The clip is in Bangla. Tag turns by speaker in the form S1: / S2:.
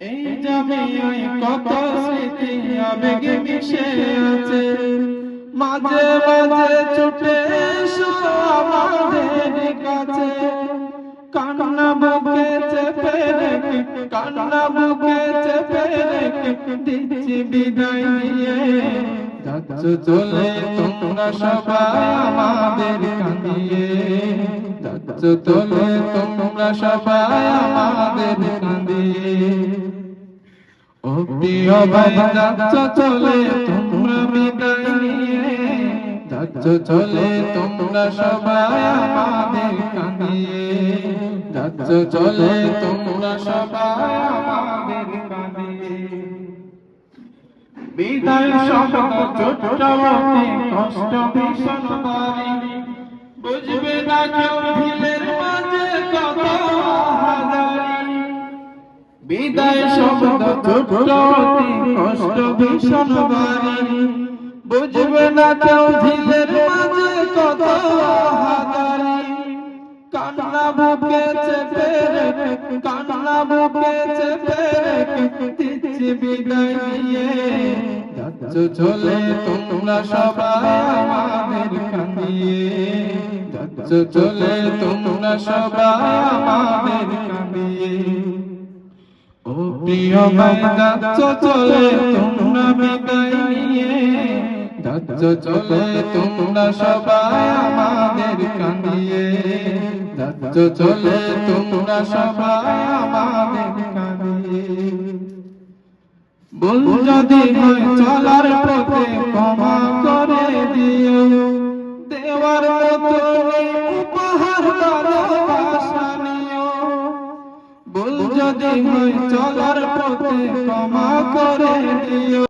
S1: এই জমিনে কত স্মৃতি আবেগে মিশে আছে, মাঝে মাঝে ছুটে এসো আমাদের কাছে। কান্না বুকে চেপে রেখে, কান্না বুকে চেপে রেখে দিচ্ছি বিদায় দিয়ে। যাচ্ছ চলে তোমরা সবাই আমাদের কাঁদিয়ে, যাচ্ছ চলে তোমরা সবাই আমাদের কাঁদিয়ে। ও প্রিয় ভাই যাচ্ছ চলে তোমরা বিদায় নিয়ে, যাচ্ছ চলে তোমরা সবাই আমাদের কাঁদিয়ে, যাচ্ছ চলে তোমরা সবাই আমাদের কাঁদিয়ে। বিদায় শব্দ ছোট্ট কষ্ট ভীষণ ভারী, বুঝবে না কেউ ভিলের মাঝে কত হাজারি। বিদায় শব্দ ছোট্ট কষ্ট ভীষণ ভারী, বুঝবে না কেউ ভিলের মাঝে কত হাজারি। কান্না বুকে চেপে রেখে, কান্না বুকে চেপে রেখে দিচ্ছি বিদায় দিয়ে। যাচ্ছ চলে তোমরা সবাই আমাদের কাঁদিয়ে, যাচ্ছ চলে তোমরা সবাই আমাদের কাঁদিয়ে। ও প্রিয় ভাই যাচ্ছ চলে তোমরা বিদায় নিয়ে, যাচ্ছ চলে তোমরা সবাই আমাদের কাঁদিয়ে, যাচ্ছ চলে তোমরা সবাই আমাদের কাঁদিয়ে। ভুল যদি হয় চলার পথে ক্ষমা করে দিও, দেওয়ার মতো উপহার ভালোবাসা নিও। ভুল যদি হয় চলার পথে ক্ষমা করে দিও।